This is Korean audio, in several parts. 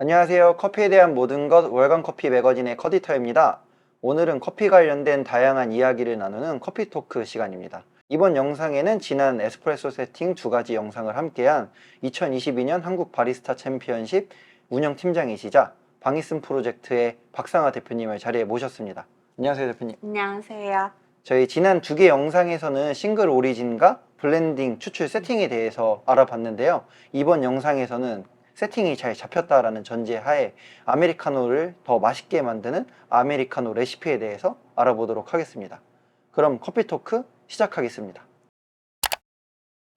안녕하세요. 커피에 대한 모든 것 월간 커피 매거진의 커디터입니다. 오늘은 커피 관련된 다양한 이야기를 나누는 커피 토크 시간입니다. 이번 영상에는 지난 에스프레소 세팅 두 가지 영상을 함께한 2022년 한국 바리스타 챔피언십 운영팀장이시자 방이슨 프로젝트의 박상아 대표님을 자리에 모셨습니다. 안녕하세요, 대표님. 안녕하세요. 저희 지난 두 개 영상에서는 싱글 오리진과 블렌딩, 추출 세팅에 대해서 알아봤는데요. 이번 영상에서는 세팅이 잘 잡혔다라는 전제하에 아메리카노를 더 맛있게 만드는 아메리카노 레시피에 대해서 알아보도록 하겠습니다. 그럼 커피 토크 시작하겠습니다.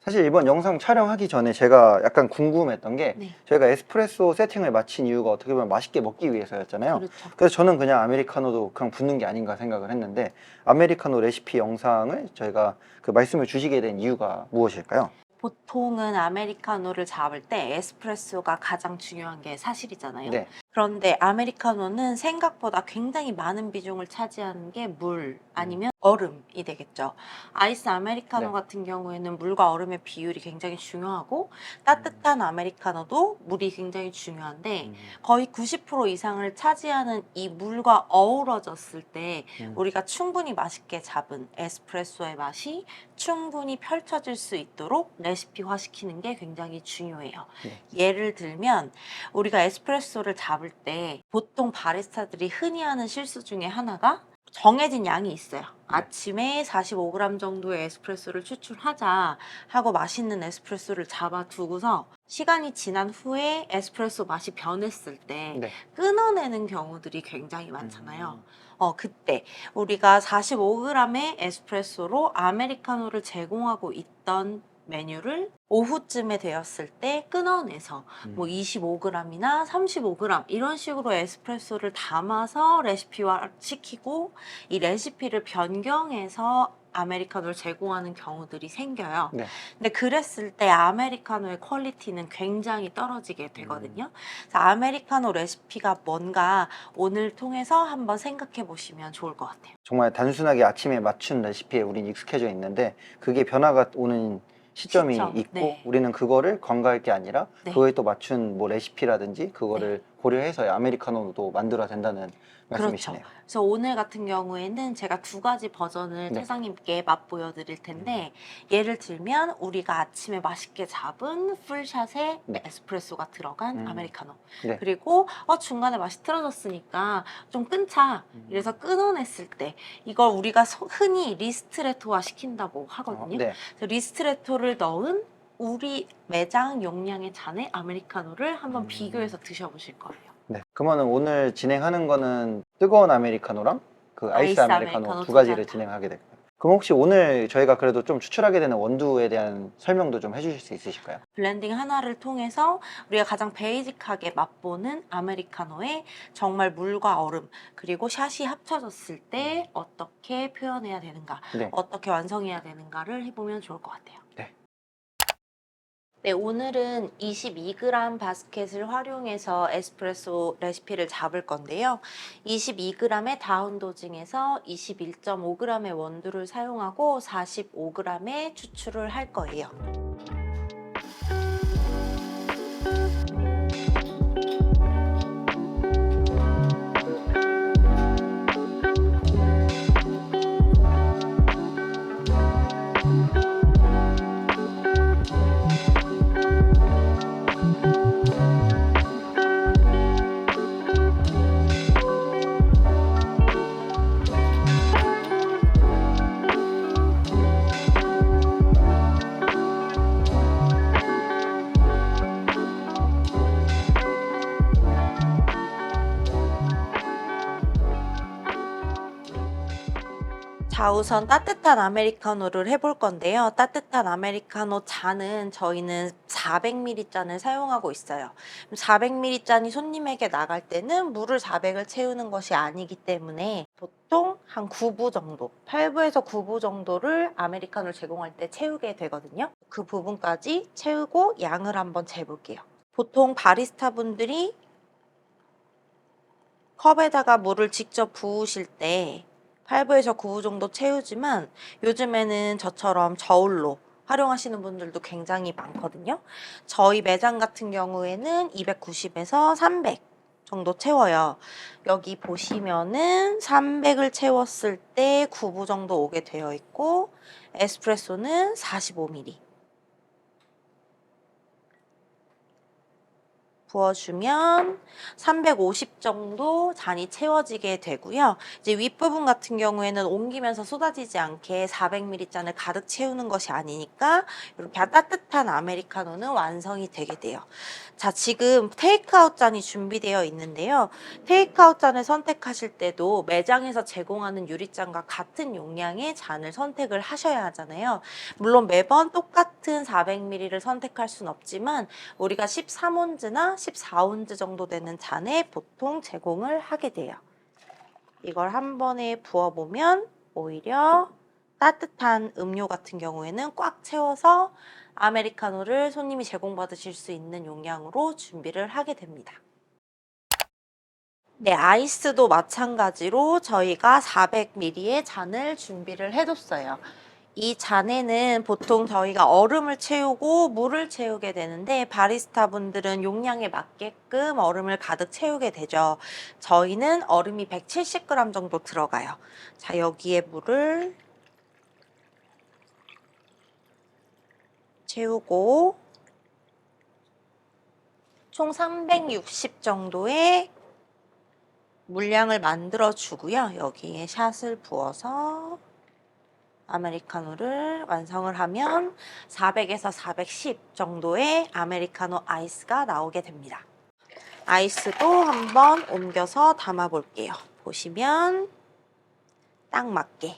사실 이번 영상 촬영하기 전에 제가 약간 궁금했던 게 네. 저희가 에스프레소 세팅을 마친 이유가 어떻게 보면 맛있게 먹기 위해서였잖아요. 그렇죠. 그래서 저는 그냥 아메리카노도 그냥 붓는 게 아닌가 생각을 했는데 아메리카노 레시피 영상을 저희가 그 말씀을 주시게 된 이유가 무엇일까요? 보통은 아메리카노를 잡을 때 에스프레소가 가장 중요한 게 사실이잖아요. 네. 그런데 아메리카노는 생각보다 굉장히 많은 비중을 차지하는 게 물 아니면 얼음이 되겠죠. 아이스 아메리카노 네. 같은 경우에는 물과 얼음의 비율이 굉장히 중요하고 따뜻한 아메리카노도 물이 굉장히 중요한데 거의 90% 이상을 차지하는 이 물과 어우러졌을 때 우리가 충분히 맛있게 잡은 에스프레소의 맛이 충분히 펼쳐질 수 있도록 레시피화 시키는 게 굉장히 중요해요. 네. 예를 들면 우리가 에스프레소를 잡을 때 보통 바리스타들이 흔히 하는 실수 중에 하나가 정해진 양이 있어요. 아침에 45g 정도의 에스프레소를 추출하자 하고 맛있는 에스프레소를 잡아두고서 시간이 지난 후에 에스프레소 맛이 변했을 때 네. 끊어내는 경우들이 굉장히 많잖아요. 그때 우리가 45g의 에스프레소로 아메리카노를 제공하고 있던 메뉴를 오후쯤에 되었을 때 끊어내서 뭐 25g이나 35g 이런 식으로 에스프레소를 담아서 레시피화 시키고 이 레시피를 변경해서 아메리카노를 제공하는 경우들이 생겨요. 네. 근데 그랬을 때 아메리카노의 퀄리티는 굉장히 떨어지게 되거든요. 그래서 아메리카노 레시피가 뭔가 오늘 통해서 한번 생각해 보시면 좋을 것 같아요. 정말 단순하게 아침에 맞춘 레시피에 우린 익숙해져 있는데 그게 변화가 오는 시점이 시점, 있고 네. 우리는 그거를 관가할 게 아니라 네. 그거에 또 맞춘 뭐 레시피라든지 그거를 고려해서 아메리카노도 만들어야 된다는 말씀이시네요. 그렇죠. 그래서 오늘 같은 경우에는 제가 두 가지 버전을 네. 태상님께 맛보여 드릴 텐데 예를 들면 우리가 아침에 맛있게 잡은 풀샷에 네. 에스프레소가 들어간 아메리카노 네. 그리고 중간에 맛이 틀어졌으니까 좀 끊자 이래서 끊어냈을 때 이걸 우리가 흔히 리스트레토화 시킨다고 하거든요. 네. 그래서 리스트레토를 넣은 우리 매장 용량의 잔의 아메리카노를 한번 비교해서 드셔보실 거예요. 네. 그러면 오늘 진행하는 거는 뜨거운 아메리카노랑 그 아이스 아메리카노 두 가지를 진행하게 될까요? 그럼 혹시 오늘 저희가 그래도 좀 추출하게 되는 원두에 대한 설명도 좀 해주실 수 있으실까요? 블렌딩 하나를 통해서 우리가 가장 베이직하게 맛보는 아메리카노에 정말 물과 얼음 그리고 샷이 합쳐졌을 때 어떻게 표현해야 되는가 네. 어떻게 완성해야 되는가를 해보면 좋을 것 같아요. 네. 네, 오늘은 22g 바스켓을 활용해서 에스프레소 레시피를 잡을 건데요. 22g의 다운 도징에서 21.5g의 원두를 사용하고 45g의 추출을 할 거예요. 자, 우선 따뜻한 아메리카노를 해볼 건데요. 따뜻한 아메리카노 잔은 저희는 400ml 잔을 사용하고 있어요. 400ml 잔이 손님에게 나갈 때는 물을 400을 채우는 것이 아니기 때문에 보통 한 9부 정도, 8부에서 9부 정도를 아메리카노를 제공할 때 채우게 되거든요. 그 부분까지 채우고 양을 한번 재볼게요. 보통 바리스타 분들이 컵에다가 물을 직접 부으실 때 8부에서 9부 정도 채우지만 요즘에는 저처럼 저울로 활용하시는 분들도 굉장히 많거든요. 저희 매장 같은 경우에는 290에서 300 정도 채워요. 여기 보시면은 300을 채웠을 때 9부 정도 오게 되어 있고 에스프레소는 45ml 부어주면 350 정도 잔이 채워지게 되고요. 이제 윗부분 같은 경우에는 옮기면서 쏟아지지 않게 400ml 잔을 가득 채우는 것이 아니니까 이렇게 따뜻한 아메리카노는 완성이 되게 돼요. 자, 지금 테이크아웃 잔이 준비되어 있는데요. 테이크아웃 잔을 선택하실 때도 매장에서 제공하는 유리잔과 같은 용량의 잔을 선택을 하셔야 하잖아요. 물론 매번 똑같은 400ml를 선택할 수는 없지만 우리가 13온즈나 14온즈 정도 되는 잔에 보통 제공을 하게 돼요. 이걸 한 번에 부어보면 오히려 따뜻한 음료 같은 경우에는 꽉 채워서 아메리카노를 손님이 제공받으실 수 있는 용량으로 준비를 하게 됩니다. 네, 아이스도 마찬가지로 저희가 400ml의 잔을 준비를 해뒀어요. 이 잔에는 보통 저희가 얼음을 채우고 물을 채우게 되는데 바리스타 분들은 용량에 맞게끔 얼음을 가득 채우게 되죠. 저희는 얼음이 170g 정도 들어가요. 자, 여기에 물을 채우고 총 360 정도의 물량을 만들어 주고요. 여기에 샷을 부어서 아메리카노를 완성을 하면 400에서 410 정도의 아메리카노 아이스가 나오게 됩니다. 아이스도 한번 옮겨서 담아 볼게요. 보시면 딱 맞게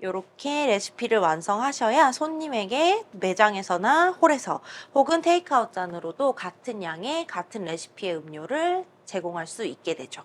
이렇게 레시피를 완성하셔야 손님에게 매장에서나 홀에서 혹은 테이크아웃 잔으로도 같은 양의 같은 레시피의 음료를 제공할 수 있게 되죠.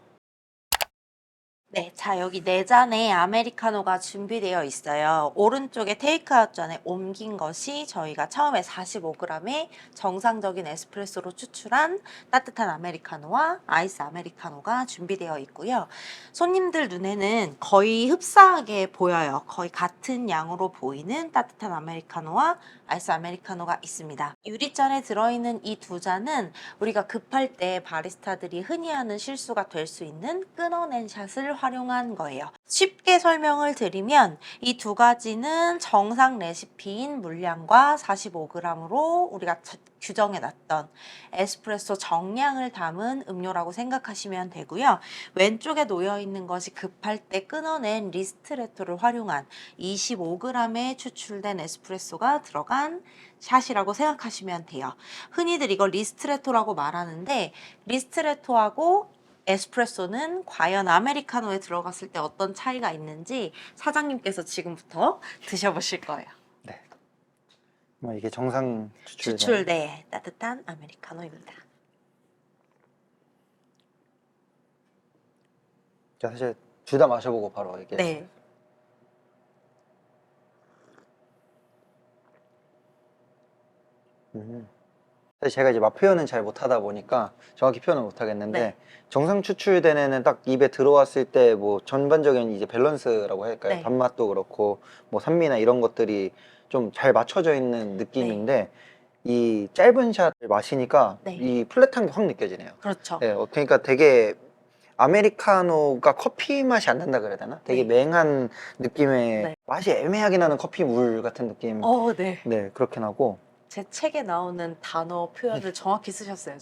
네, 자 여기 네 잔의 아메리카노가 준비되어 있어요. 오른쪽에 테이크아웃 잔에 옮긴 것이 저희가 처음에 45g의 정상적인 에스프레소로 추출한 따뜻한 아메리카노와 아이스 아메리카노가 준비되어 있고요. 손님들 눈에는 거의 흡사하게 보여요. 거의 같은 양으로 보이는 따뜻한 아메리카노와 아이스 아메리카노가 있습니다. 유리잔에 들어있는 이 두 잔은 우리가 급할 때 바리스타들이 흔히 하는 실수가 될 수 있는 끊어낸 샷을 활용한 거예요. 쉽게 설명을 드리면 이 두 가지는 정상 레시피인 물량과 45g으로 우리가 규정해 놨던 에스프레소 정량을 담은 음료라고 생각하시면 되고요. 왼쪽에 놓여 있는 것이 급할 때 끊어낸 리스트레토를 활용한 25g의 추출된 에스프레소가 들어간 샷이라고 생각하시면 돼요. 흔히들 이걸 리스트레토라고 말하는데 리스트레토하고 에스프레소는 과연 아메리카노에 들어갔을 때 어떤 차이가 있는지 사장님께서 지금부터 드셔보실 거예요. 네. 이게 정상 추출. 추출된 따뜻한 아메리카노입니다. 제가 사실 둘 다 마셔보고 바로 이게. 네. 사실 제가 이제 맛 표현은 잘 못하다 보니까 정확히 표현은 못하겠는데 네. 정상 추출된 애는 딱 입에 들어왔을 때 뭐 전반적인 이제 밸런스라고 할까요? 네. 단맛도 그렇고 뭐 산미나 이런 것들이 좀 잘 맞춰져 있는 느낌인데 이 짧은 샷을 마시니까 네. 이 플랫한 게 확 느껴지네요. 그렇죠. 네, 그러니까 되게 아메리카노가 커피 맛이 안 난다 그래야 되나? 되게 네. 맹한 느낌의 네. 맛이 애매하게 나는 커피 물 같은 느낌. 네. 네, 그렇게 나고. 제 책에 나오는 단어 표현을 정확히 쓰셨어요.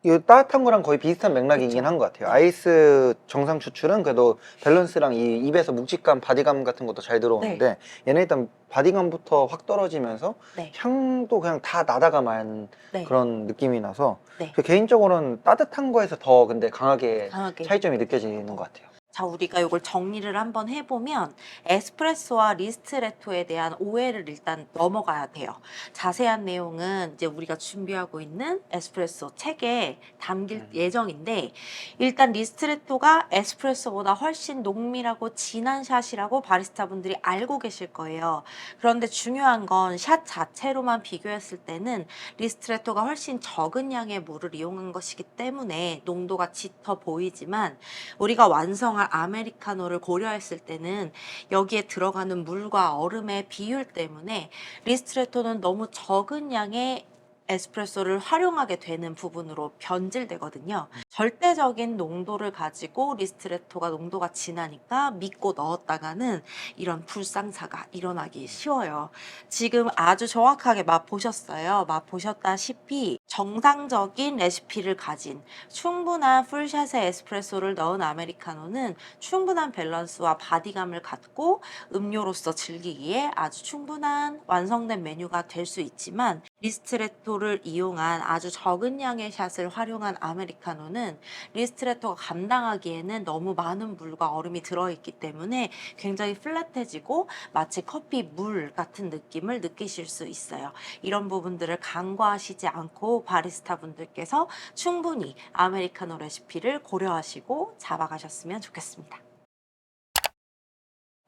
이 따뜻한 거랑 거의 비슷한 맥락이긴 그쵸. 한 것 같아요. 네. 아이스 정상 추출은 그래도 밸런스랑 이 입에서 묵직감, 바디감 같은 것도 잘 들어오는데 얘는 일단 바디감부터 확 떨어지면서 네. 향도 그냥 다 나다가 만 네. 그런 느낌이 나서 네. 개인적으로는 따뜻한 거에서 더 근데 강하게 강하게. 차이점이 느껴지는 것 같아요. 자, 우리가 이걸 정리를 한번 해보면 에스프레소와 리스트레토에 대한 오해를 일단 넘어가야 돼요. 자세한 내용은 이제 우리가 준비하고 있는 에스프레소 책에 담길 예정인데 일단 리스트레토가 에스프레소보다 훨씬 농밀하고 진한 샷이라고 바리스타 분들이 알고 계실 거예요. 그런데 중요한 건 샷 자체로만 비교했을 때는 리스트레토가 훨씬 적은 양의 물을 이용한 것이기 때문에 농도가 짙어 보이지만 우리가 완성할 사용할 아메리카노를 고려했을 때는 여기에 들어가는 물과 얼음의 비율 때문에 리스트레토는 너무 적은 양의 에스프레소를 활용하게 되는 부분으로 변질되거든요. 절대적인 농도를 가지고 리스트레토가 농도가 진하니까 믿고 넣었다가는 이런 불상사가 일어나기 쉬워요. 지금 아주 정확하게 맛보셨어요. 맛보셨다시피 정상적인 레시피를 가진 충분한 풀샷의 에스프레소를 넣은 아메리카노는 충분한 밸런스와 바디감을 갖고 음료로서 즐기기에 아주 충분한 완성된 메뉴가 될 수 있지만 리스트레토를 이용한 아주 적은 양의 샷을 활용한 아메리카노는 리스트레토가 감당하기에는 너무 많은 물과 얼음이 들어있기 때문에 굉장히 플랫해지고 마치 커피 물 같은 느낌을 느끼실 수 있어요. 이런 부분들을 간과하시지 않고 바리스타 분들께서 충분히 아메리카노 레시피를 고려하시고 잡아가셨으면 좋겠습니다.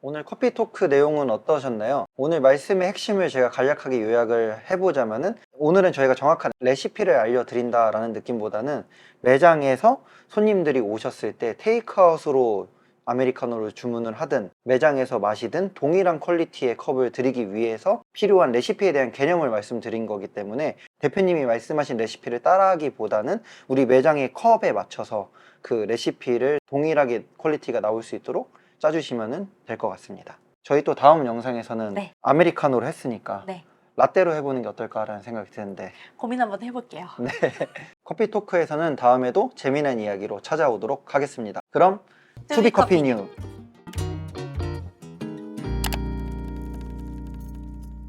오늘 커피 토크 내용은 어떠셨나요? 오늘 말씀의 핵심을 제가 간략하게 요약을 해보자면은 오늘은 저희가 정확한 레시피를 알려드린다라는 느낌보다는 매장에서 손님들이 오셨을 때 테이크아웃으로 아메리카노를 주문을 하든 매장에서 마시든 동일한 퀄리티의 컵을 드리기 위해서 필요한 레시피에 대한 개념을 말씀드린 거기 때문에 대표님이 말씀하신 레시피를 따라하기보다는 우리 매장의 컵에 맞춰서 그 레시피를 동일하게 퀄리티가 나올 수 있도록 짜주시면 될 것 같습니다. 저희 또 다음 영상에서는 네. 아메리카노를 했으니까 네, 라떼로 해보는 게 어떨까라는 생각이 드는데 고민 한번 해볼게요. 네. 커피 토크에서는 다음에도 재미난 이야기로 찾아오도록 하겠습니다. 그럼 투비 커피 뉴